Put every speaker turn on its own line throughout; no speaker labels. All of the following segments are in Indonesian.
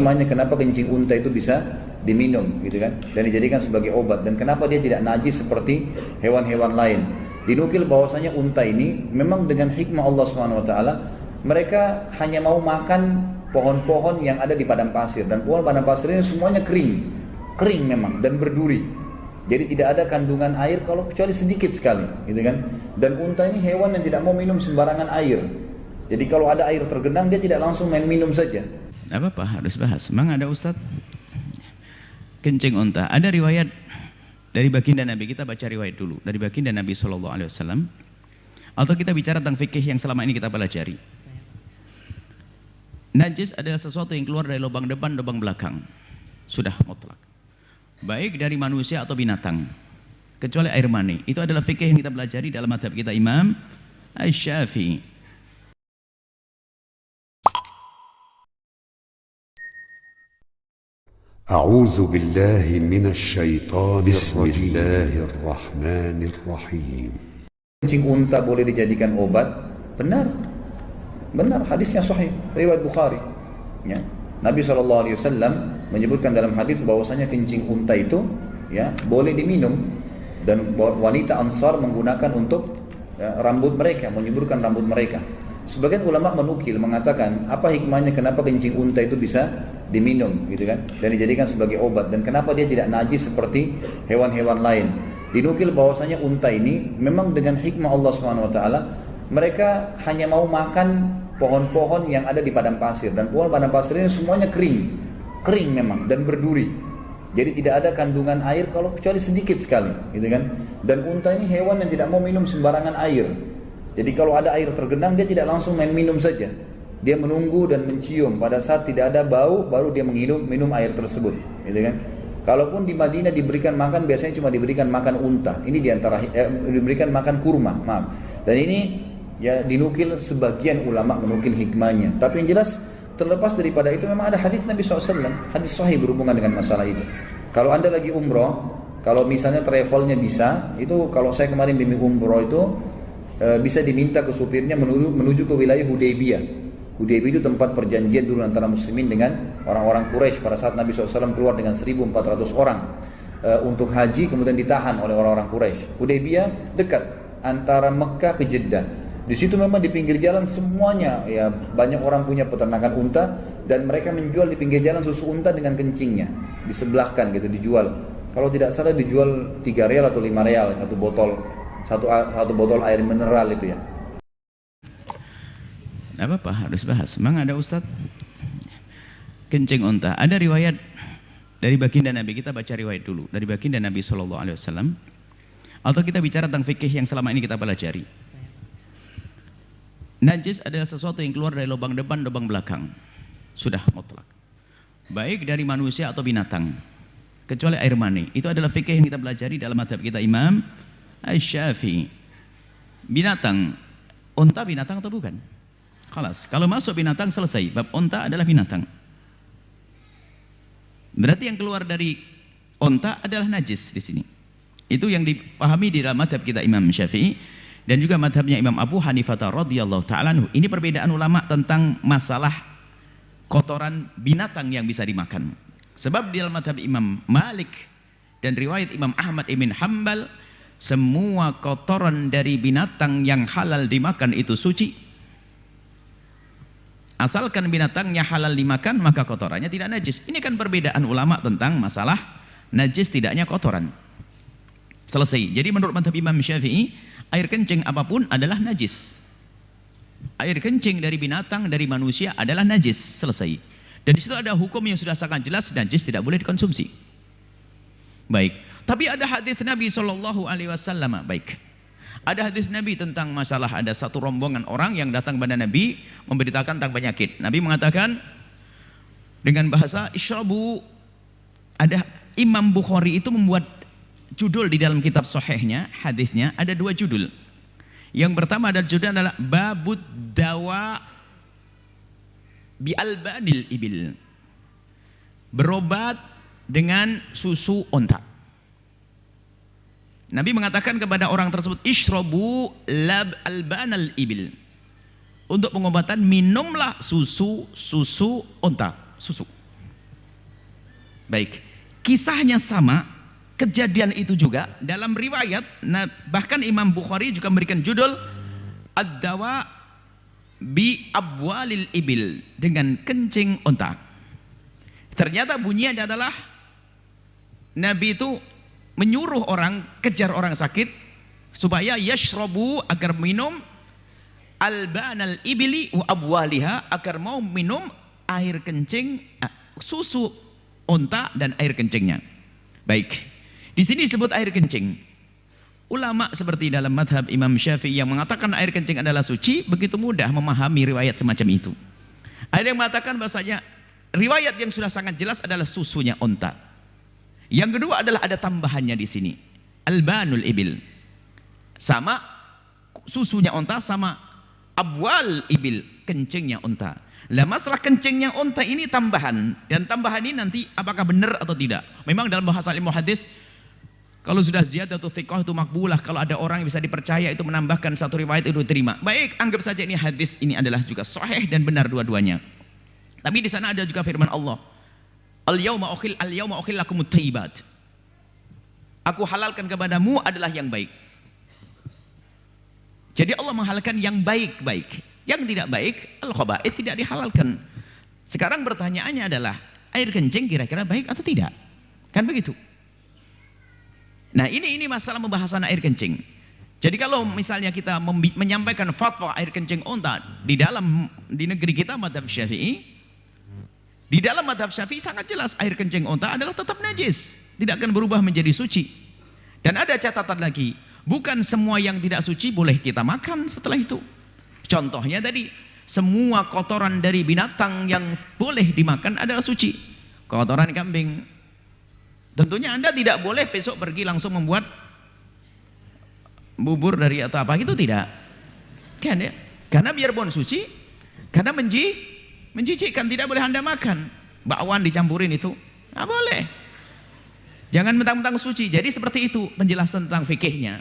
hikmahnya kenapa kencing unta itu bisa diminum gitu kan, dan dijadikan sebagai obat, dan kenapa dia tidak najis seperti hewan-hewan lain. Dinukil bahwasanya unta ini memang dengan hikmah Allah Subhanahu wa taala, mereka hanya mau makan pohon-pohon yang ada di padang pasir, dan pohon padang pasir ini semuanya kering memang dan berduri. Jadi tidak ada kandungan air kalau kecuali sedikit sekali, gitu kan. Dan unta ini hewan yang tidak mau minum sembarangan air. Jadi kalau ada air tergenang dia tidak langsung main minum saja.
Apa harus bahas? Memang ada Ustadz kencing unta. Ada riwayat dari baginda Nabi, kita baca riwayat dulu dari baginda Nabi SAW, atau kita bicara tentang fikih yang selama ini kita pelajari. Najis adalah sesuatu yang keluar dari lubang depan, lubang belakang, sudah mutlak, baik dari manusia atau binatang, kecuali air mani. Itu adalah fikih yang kita pelajari dalam madhab kita Imam Asy-Syafi'i.
أعوذ بالله من الشيطان بسم الله الرحمن الرحيم.
Kencing unta boleh dijadikan obat? Benar, hadisnya sahih, riwayat Bukhari. Ya. Nabi SAW menyebutkan dalam hadis bahwasanya kencing unta itu ya boleh diminum, dan wanita Ansar menggunakan untuk rambut mereka, menyuburkan rambut mereka. Sebagian ulama menukil mengatakan apa hikmahnya kenapa kencing unta itu bisa diminum gitu kan, dan dijadikan sebagai obat, dan kenapa dia tidak najis seperti hewan-hewan lain. Dinukil bahwasanya unta ini memang dengan hikmah Allah Subhanahu wa taala, mereka hanya mau makan pohon-pohon yang ada di padang pasir, dan pohon padang pasir ini semuanya kering memang dan berduri. Jadi tidak ada kandungan air kalau kecuali sedikit sekali, gitu kan. Dan unta ini hewan yang tidak mau minum sembarangan air. Jadi kalau ada air tergenang dia tidak langsung main minum saja. Dia menunggu dan mencium, pada saat tidak ada bau baru dia minum air tersebut, gitu kan. Kalaupun di Madinah diberikan makan, biasanya cuma diberikan makan unta. Ini diantara diberikan makan kurma, maaf. Dan ini ya dinukil, sebagian ulama menukil hikmahnya. Tapi yang jelas terlepas daripada itu memang ada hadis Nabi SAW, hadis sahih berhubungan dengan masalah itu. Kalau Anda lagi umroh, kalau misalnya travelnya bisa, itu kalau saya kemarin bimbing umroh itu bisa diminta ke supirnya menuju ke wilayah Hudaybiyah. Hudaybiyah itu tempat perjanjian dulu antara muslimin dengan orang-orang Quraisy pada saat Nabi SAW keluar dengan 1.400 orang untuk haji, kemudian ditahan oleh orang-orang Quraisy. Hudaybiyah dekat antara Mekah ke Jeddah. Di situ memang di pinggir jalan semuanya ya banyak orang punya peternakan unta, dan mereka menjual di pinggir jalan susu unta dengan kencingnya, disebelahkan gitu, dijual. Kalau tidak salah dijual 3 real atau 5 real satu botol air mineral itu ya.
Apa harus bahas? Memang ada Ustadz kencing unta. Ada riwayat dari baginda Nabi, kita baca riwayat dulu dari baginda Nabi SAW, atau kita bicara tentang fikih yang selama ini kita pelajari. Najis adalah sesuatu yang keluar dari lubang depan, lubang belakang, sudah mutlak, baik dari manusia atau binatang, kecuali air mani. Itu adalah fikih yang kita pelajari dalam madhab kita Imam Asy-Syafi'i. Binatang, unta binatang atau bukan? Khalas, kalau masuk binatang selesai, bab unta adalah binatang. Berarti yang keluar dari unta adalah najis di sini. Itu yang dipahami di dalam madhab kita Imam Syafi'i dan juga madhabnya Imam Abu Hanifah radhiyallahu ta'ala anhu. Ini perbedaan ulama tentang masalah kotoran binatang yang bisa dimakan. Sebab di dalam madhab Imam Malik dan riwayat Imam Ahmad ibn Hanbal, semua kotoran dari binatang yang halal dimakan itu suci. Asalkan binatangnya halal dimakan, maka kotorannya tidak najis. Ini kan perbedaan ulama tentang masalah najis tidaknya kotoran. Selesai. Jadi menurut madhab Imam Syafi'i, air kencing apapun adalah najis. Air kencing dari binatang, dari manusia adalah najis. Selesai. Dan di situ ada hukum yang sudah sangat jelas, najis tidak boleh dikonsumsi. Baik. Tapi ada hadis Nabi SAW. Baik. Ada hadis Nabi tentang masalah ada satu rombongan orang yang datang kepada Nabi memberitakan tentang penyakit. Nabi mengatakan dengan bahasa isyrabu. Ada Imam Bukhari itu membuat judul di dalam kitab sahihnya, hadisnya ada 2 judul. Yang pertama adalah judul adalah Babud Dawa bi albanil ibil. Berobat dengan susu onta. Nabi mengatakan kepada orang tersebut, ishrobu lab albanal ibil. Untuk pengobatan minumlah susu onta, susu. Baik, kisahnya sama, kejadian itu juga dalam riwayat. Nah, bahkan Imam Bukhari juga memberikan judul ad-dawa bi abwalil ibil, dengan kencing unta. Ternyata bunyinya adalah Nabi itu menyuruh orang, kejar orang sakit supaya yashrabu, agar minum albanal ibili wa abwaliha, agar mau minum air kencing, susu unta dan air kencingnya. Baik, di sini disebut air kencing. Ulama seperti dalam madhab Imam Syafi'i yang mengatakan air kencing adalah suci, begitu mudah memahami riwayat semacam itu. Ada yang mengatakan bahasanya riwayat yang sudah sangat jelas adalah susunya unta. Yang kedua adalah ada tambahannya di sini, albanul ibil, sama susunya unta, sama abwal ibil, kencingnya unta. Lah masalah kencingnya unta ini tambahan, dan tambahan ini nanti apakah benar atau tidak. Memang dalam bahasa ilmu hadis, kalau sudah ziyadah atau thiqah itu makbulah, kalau ada orang yang bisa dipercaya itu menambahkan satu riwayat itu diterima. Baik, anggap saja ini hadis ini adalah juga sahih dan benar dua-duanya. Tapi di sana ada juga firman Allah, al-yauma ukhil lakumut thayyibat, aku halalkan kepadamu adalah yang baik. Jadi Allah menghalalkan yang baik-baik, yang tidak baik, al-khaba'ith, tidak dihalalkan. Sekarang pertanyaannya adalah, air kencing kira-kira baik atau tidak? Kan begitu. Nah, ini masalah pembahasan air kencing. Jadi kalau misalnya kita menyampaikan fatwa air kencing unta di negeri kita madhab Syafi'i, di dalam madhab Syafi'i sangat jelas air kencing unta adalah tetap najis, tidak akan berubah menjadi suci. Dan ada catatan lagi, bukan semua yang tidak suci boleh kita makan setelah itu. Contohnya tadi, semua kotoran dari binatang yang boleh dimakan adalah suci. Kotoran kambing, tentunya Anda tidak boleh besok pergi langsung membuat bubur dari atau apa, itu tidak. Kan ya? Karena biarpun suci, karena menjijikkan, tidak boleh Anda makan. Bakwan dicampurin itu, nggak boleh. Jangan mentang-mentang suci. Jadi seperti itu penjelasan tentang fikihnya.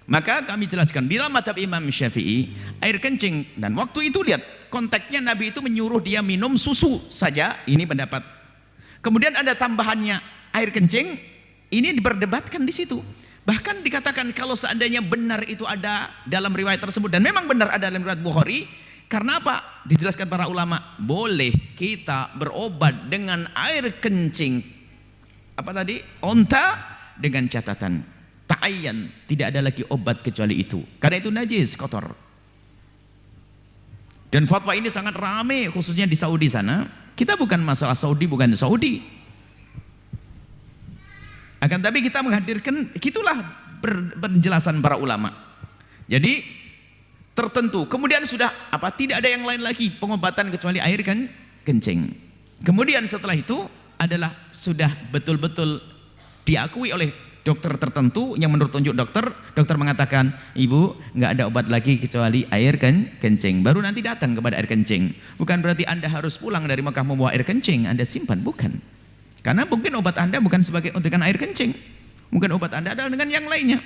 Maka kami jelaskan, bila madhab Imam Syafi'i, air kencing, dan waktu itu lihat konteksnya, Nabi itu menyuruh dia minum susu saja, ini pendapat. Kemudian ada tambahannya air kencing, ini diperdebatkan di situ. Bahkan dikatakan kalau seandainya benar itu ada dalam riwayat tersebut, dan memang benar ada dalam riwayat Bukhari, karena apa? Dijelaskan para ulama, boleh kita berobat dengan air kencing apa tadi? Unta, dengan catatan ta'ayyan, tidak ada lagi obat kecuali itu, karena itu najis, kotor. Dan fatwa ini sangat ramai khususnya di Saudi sana. Kita bukan masalah Saudi, bukan Saudi, akan tapi kita menghadirkan, gitulah penjelasan para ulama. Jadi tertentu, kemudian sudah apa, tidak ada yang lain lagi pengobatan kecuali air kencing. Kemudian setelah itu adalah sudah betul-betul diakui oleh dokter tertentu, yang menurut tunjuk dokter mengatakan, ibu nggak ada obat lagi kecuali air kencing. Baru nanti datang kepada air kencing. Bukan berarti Anda harus pulang dari Mekah membawa air kencing, Anda simpan, bukan. Karena mungkin obat Anda bukan sebagai dengan air kencing, mungkin obat Anda adalah dengan yang lainnya.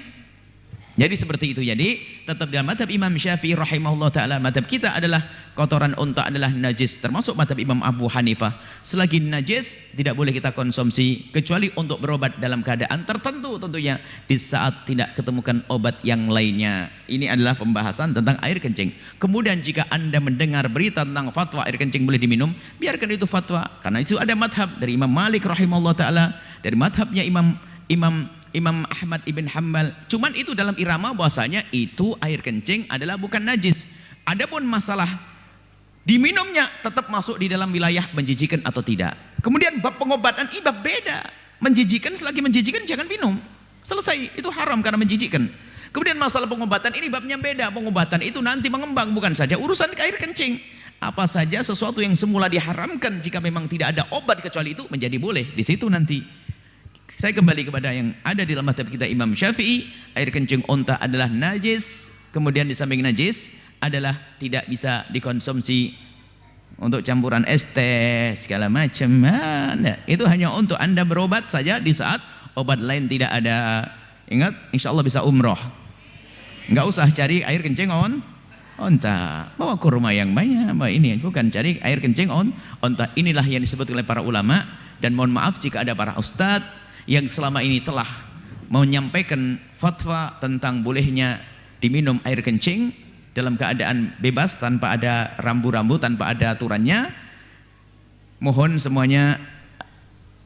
Jadi seperti itu. Jadi tetap dalam madhab Imam Syafi'i rahimahullah ta'ala, madhab kita adalah kotoran unta adalah najis, termasuk madhab Imam Abu Hanifah. Selagi najis tidak boleh kita konsumsi, kecuali untuk berobat dalam keadaan tertentu, tentunya di saat tidak ketemukan obat yang lainnya. Ini adalah pembahasan tentang air kencing. Kemudian jika Anda mendengar berita tentang fatwa air kencing boleh diminum, biarkan itu fatwa, karena itu ada madhab dari Imam Malik rahimahullah ta'ala, dari madhabnya Imam Ahmad ibn Hanbal. Cuman itu dalam irama bahwasanya itu air kencing adalah bukan najis. Adapun masalah diminumnya tetap masuk di dalam wilayah menjijikan atau tidak. Kemudian bab pengobatan ini bab beda. Menjijikan, selagi menjijikan jangan minum. Selesai, itu haram karena menjijikan. Kemudian masalah pengobatan ini babnya beda. Pengobatan itu nanti mengembang, bukan saja urusan air kencing. Apa saja sesuatu yang semula diharamkan, jika memang tidak ada obat kecuali itu, menjadi boleh. Di situ nanti saya kembali kepada yang ada di dalam madhab kita Imam Syafi'i, air kencing unta adalah najis. Kemudian di samping najis adalah tidak bisa dikonsumsi untuk campuran es teh segala macam. Nah, itu hanya untuk Anda berobat saja di saat obat lain tidak ada. Ingat, insya Allah bisa umroh, nggak usah cari air kencing unta, bawa kurma yang banyak, bawa ini, bukan cari air kencing unta. Inilah yang disebut oleh para ulama Dan mohon maaf jika ada para ustadz yang selama ini telah menyampaikan fatwa tentang bolehnya diminum air kencing dalam keadaan bebas tanpa ada rambu-rambu, tanpa ada aturannya. Mohon semuanya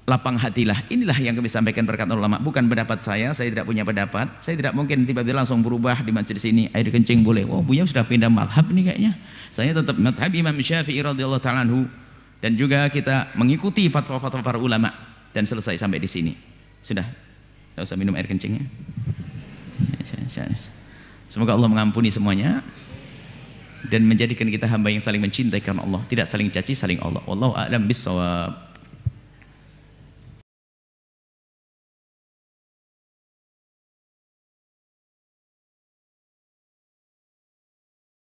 lapang hatilah. Inilah yang kami sampaikan berkat ulama, bukan pendapat saya tidak punya pendapat. Saya tidak mungkin tiba-tiba langsung berubah di majelis ini, air kencing boleh. Wah, Buya sudah pindah madhab nih kayaknya. Saya tetap madhab Imam Syafi'i radhiyallahu ta'ala anhu, dan juga kita mengikuti fatwa-fatwa para ulama, dan selesai sampai di sini. Sudah, tidak usah minum air kencingnya. Semoga Allah mengampuni semuanya dan menjadikan kita hamba yang saling mencintai karena Allah, tidak saling caci, saling Allah. Wallahu a'lam bissawab.